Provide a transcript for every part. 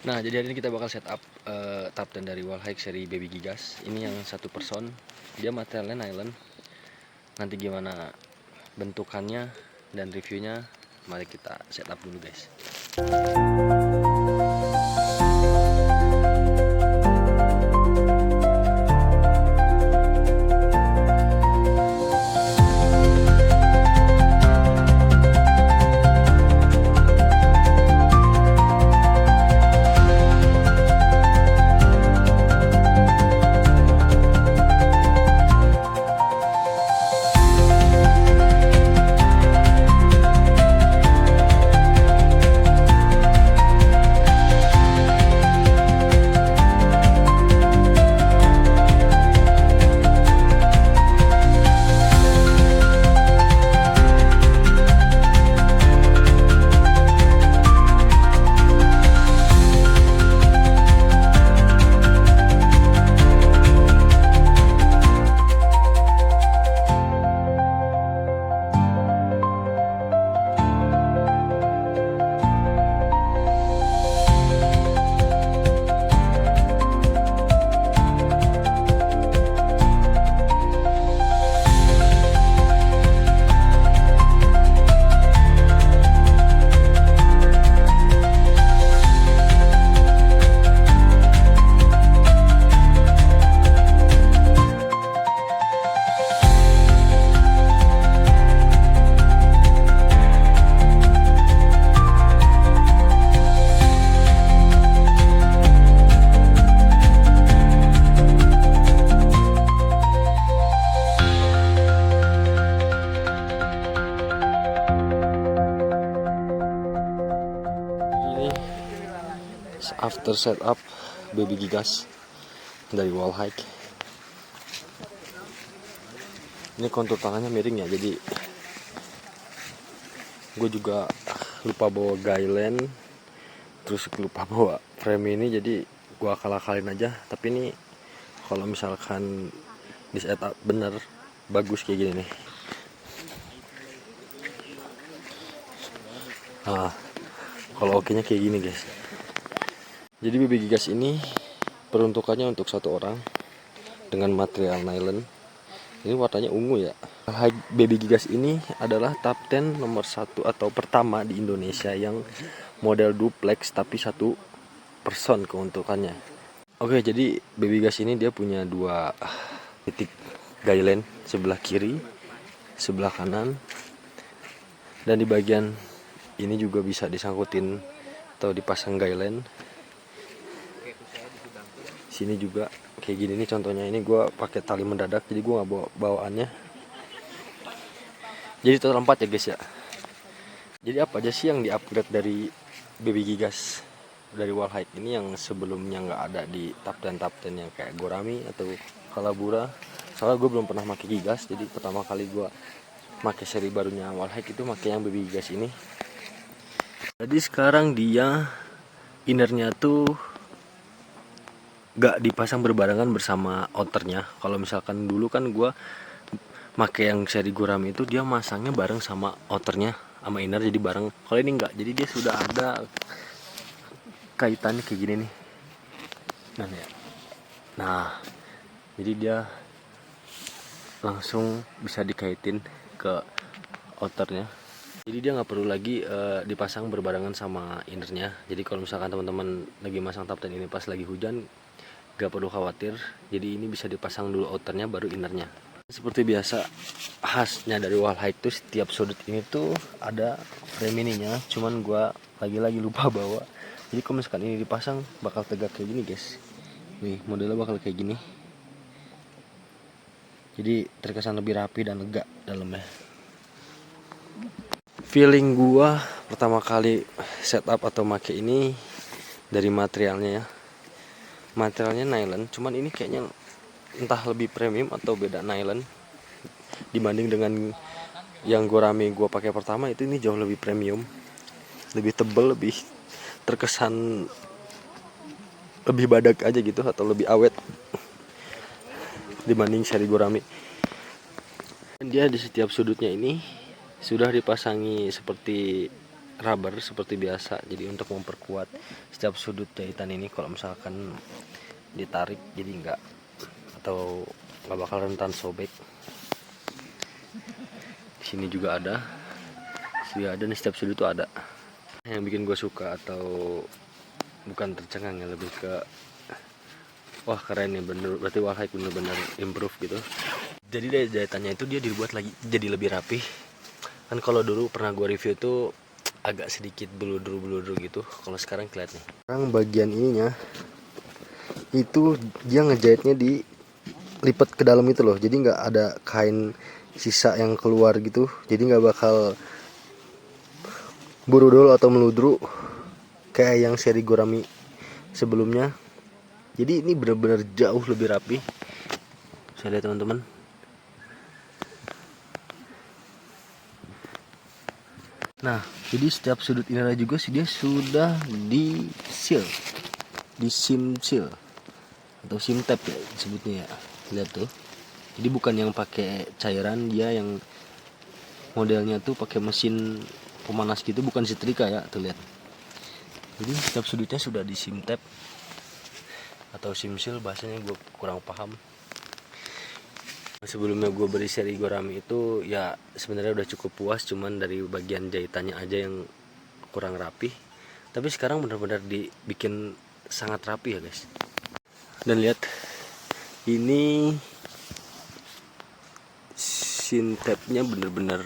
Nah, jadi hari ini kita bakal setup top 10 dari Wallhike seri Baby Gigas. Ini yang 1 person. Dia materialnya nylon. Nanti gimana bentukannya dan reviewnya, mari kita setup dulu, guys. After setup Baby Gigas dari Wallhike. Ini kontur tangannya miring ya, jadi gue juga lupa bawa guideline, terus lupa bawa frame ini, jadi gue akal-akalin aja. Tapi ini kalau misalkan di setup bener, bagus kayak gini nih. Nah, kalau oke-nya kayak gini, guys. Jadi Baby Gigas ini peruntukannya untuk 1 orang dengan material nylon. Ini warnanya ungu ya. Baby Gigas ini adalah top 10 nomor 1 atau pertama di Indonesia yang model duplex tapi 1 person keuntukannya. Oke, jadi Baby Gigas ini dia punya 2 titik guideline, sebelah kiri, sebelah kanan. Dan di bagian ini juga bisa disangkutin atau dipasang guideline. Sini juga kayak gini nih contohnya. Ini gue pakai tali mendadak, jadi gue nggak bawa bawaannya. Jadi total 4 ya guys ya. Jadi apa aja sih yang di-upgrade dari Baby Gigas dari Wallhike ini yang sebelumnya nggak ada di top 10 yang kayak Gorami atau Kalabura. Soalnya gue belum pernah pakai Gigas, jadi pertama kali gue pakai seri barunya Wallhike itu pakai yang Baby Gigas ini. Jadi sekarang dia innernya tuh gak dipasang berbarengan bersama outernya. Kalau misalkan dulu kan gue pakai yang seri Gorami itu dia masangnya bareng sama outernya sama inner, jadi bareng. Kalau ini enggak, jadi dia sudah ada kaitannya kayak gini nih. Nah, jadi dia langsung bisa dikaitin ke outernya. Jadi dia nggak perlu lagi dipasang berbarengan sama innernya. Jadi kalau misalkan teman-teman lagi masang top 10 ini pas lagi hujan, gak perlu khawatir. Jadi ini bisa dipasang dulu outernya baru innernya. Seperti biasa, khasnya dari Wallhike tuh setiap sudut ini tuh ada frame ininya. Cuman gua lagi-lagi lupa bawa. Jadi kalau misalkan ini dipasang bakal tegak kayak gini, guys. Nih, modelnya bakal kayak gini. Jadi terkesan lebih rapi dan lega dalamnya. Feeling gua pertama kali setup atau make ini dari materialnya ya. Materialnya nylon, cuman ini kayaknya entah lebih premium atau beda nylon dibanding dengan yang Gorami gua pakai pertama. Itu ini jauh lebih premium, lebih tebel, lebih terkesan lebih badak aja gitu atau lebih awet dibanding seri Gorami. Dan dia di setiap sudutnya ini sudah dipasangi seperti rubber seperti biasa. Jadi untuk memperkuat setiap sudut jahitan ini kalau misalkan ditarik jadi nggak bakal rentan sobek. Di sini juga ada. Nih, setiap sudut tuh ada. Yang bikin gue suka atau bukan tercengang ya, lebih ke wah keren nih, bener, berarti Wallhike bener-bener improve gitu. Jadi dari jahitannya itu dia dibuat lagi jadi lebih rapih. Kan kalau dulu pernah gue review tuh agak sedikit bludur gitu. Kalau sekarang kelihatan nih. Sekarang bagian ininya itu dia ngejahitnya di lipat ke dalam itu loh. Jadi nggak ada kain sisa yang keluar gitu. Jadi nggak bakal burudul atau meludru kayak yang seri Gorami sebelumnya. Jadi ini benar-benar jauh lebih rapi. Saya lihat teman-teman. Nah, jadi setiap sudut inara juga sih dia sudah di seal, di sim seal atau sim tap ya disebutnya ya. Lihat tuh. Jadi bukan yang pakai cairan, dia yang modelnya tuh pakai mesin pemanas gitu, bukan setrika ya, tuh lihat. Jadi setiap sudutnya sudah di sim tap atau sim seal, bahasanya gue kurang paham. Sebelumnya gue beli seri Gorami itu ya sebenarnya udah cukup puas, cuman dari bagian jahitannya aja yang kurang rapi. Tapi sekarang benar-benar dibikin sangat rapi ya guys. Dan lihat ini sim tapnya bener-bener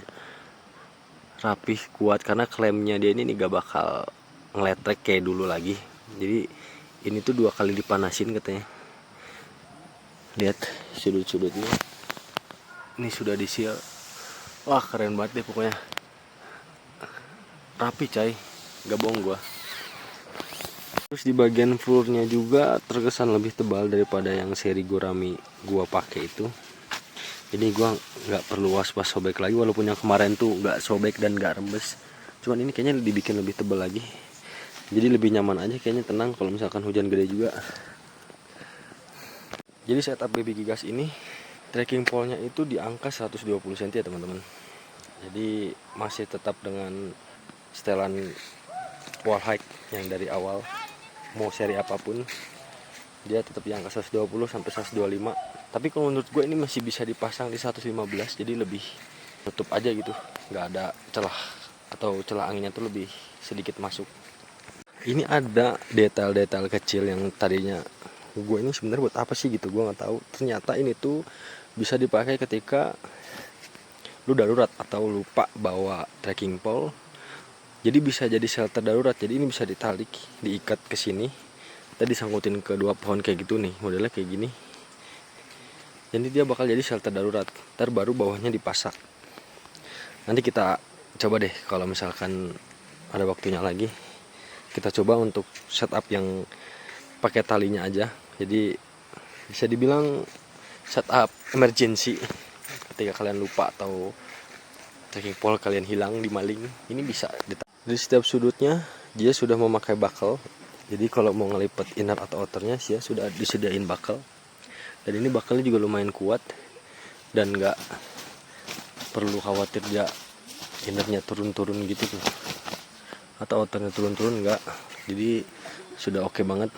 rapih, kuat, karena klemnya dia ini gak bakal ngeletrek kayak dulu lagi. Jadi ini tuh 2 kali dipanasin katanya. Lihat sudut-sudutnya ini sudah di seal. Wah keren banget deh pokoknya, rapi coy, gak bohong gua. Terus di bagian floornya juga terkesan lebih tebal daripada yang seri Gorami gua pakai itu. Jadi gua nggak perlu was-was sobek lagi, walaupun yang kemarin tuh nggak sobek dan nggak rembes. Cuman ini kayaknya dibikin lebih tebal lagi. Jadi lebih nyaman aja kayaknya, tenang kalau misalkan hujan gede juga. Jadi setup Baby Gigas ini trekking pole-nya itu di angka 120 cm ya teman-teman. Jadi masih tetap dengan setelan Wallhike yang dari awal, mau seri apapun dia tetap di angka 120 sampai 125. Tapi kalau menurut gue ini masih bisa dipasang di 115, jadi lebih tutup aja gitu, nggak ada celah atau celah anginnya tuh lebih sedikit masuk. Ini ada detail-detail kecil yang tadinya gue ini sebenarnya buat apa sih gitu, gue nggak tahu. Ternyata ini tuh bisa dipakai ketika lu darurat atau lupa bawa trekking pole. Jadi bisa jadi shelter darurat. Jadi ini bisa ditarik, diikat ke sini, kita disangkutin ke 2 pohon kayak gitu nih, modelnya kayak gini. Jadi dia bakal jadi shelter darurat. Ntar baru bawahnya dipasak. Nanti kita coba deh kalau misalkan ada waktunya lagi, kita coba untuk setup yang pakai talinya aja. Jadi bisa dibilang setup emergency ketika kalian lupa atau trekking pole kalian hilang, dimaling, ini bisa. Di setiap sudutnya dia sudah memakai buckle. Jadi kalau mau ngelipet inner atau outernya dia sudah disediain buckle. Dan ini buckle-nya juga lumayan kuat dan nggak perlu khawatir dia innernya turun-turun gitu tuh, atau outernya turun-turun, nggak. Jadi sudah oke banget.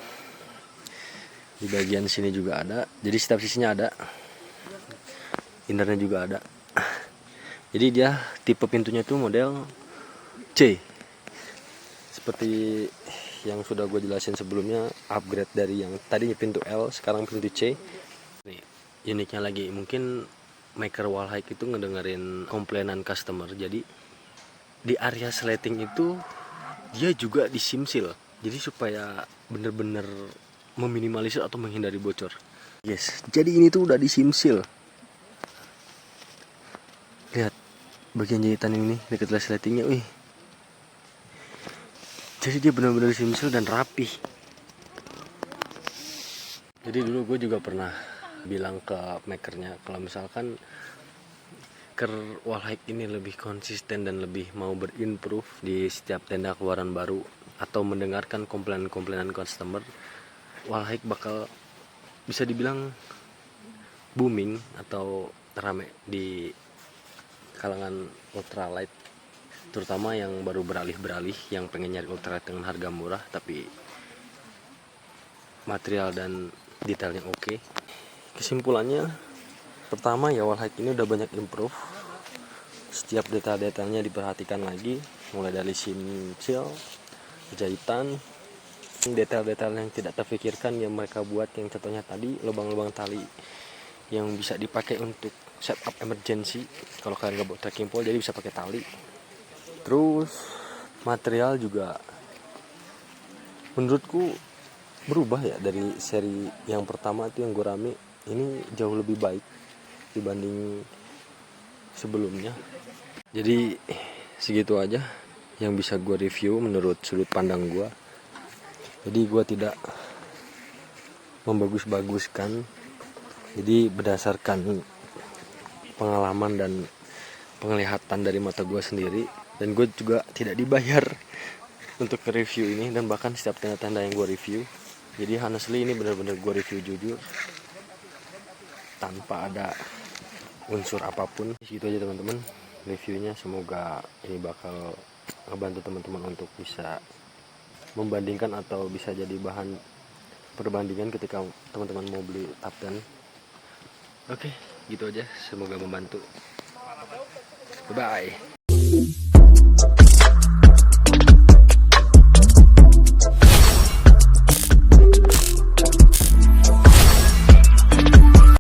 Di bagian sini juga ada, jadi setiap sisinya ada, innernya juga ada. Jadi dia tipe pintunya tuh model C, seperti yang sudah gue jelasin sebelumnya, upgrade dari yang tadinya pintu L sekarang pintu C. Nih, uniknya lagi, mungkin maker Wallhike itu ngedengerin komplainan customer. Jadi di area sleting itu dia juga disimsil. Jadi supaya bener-bener meminimalisir atau menghindari bocor. Yes, jadi ini tuh udah disimsil. Lihat bagian jahitan ini dekat resletingnya, wih. Jadi dia benar-benar disimsil dan rapi. Jadi dulu gue juga pernah bilang ke makernya kalau misalkan Wallhike ini lebih konsisten dan lebih mau berimprove di setiap tenda keluaran baru atau mendengarkan komplainan customer, Wallhike bakal bisa dibilang booming atau rame di kalangan ultralight. terutama yang baru beralih yang pengen nyari ultralight dengan harga murah tapi material dan detailnya oke. Kesimpulannya, pertama ya Wallhite ini udah banyak improve, setiap detail-detailnya diperhatikan lagi, mulai dari sincil, jahitan, detail-detail yang tidak terpikirkan yang mereka buat, yang contohnya tadi lubang-lubang tali yang bisa dipakai untuk setup emergency kalau kalian nggak bawa trekking pole, jadi bisa pakai tali. Terus material juga menurutku berubah ya dari seri yang pertama itu yang Gourami, ini jauh lebih baik dibanding sebelumnya. Jadi segitu aja yang bisa gue review menurut sudut pandang gue. Jadi gue tidak membagus-baguskan, jadi berdasarkan pengalaman dan penglihatan dari mata gue sendiri, dan gue juga tidak dibayar untuk review ini, dan bahkan setiap tanda-tanda yang gue review, jadi honestly ini benar-benar gue review jujur tanpa ada unsur apapun. Gitu aja teman-teman reviewnya, semoga ini bakal ngebantu teman-teman untuk bisa membandingkan atau bisa jadi bahan perbandingan ketika teman-teman mau beli Top 10. Oke, gitu aja, semoga membantu. Bye bye.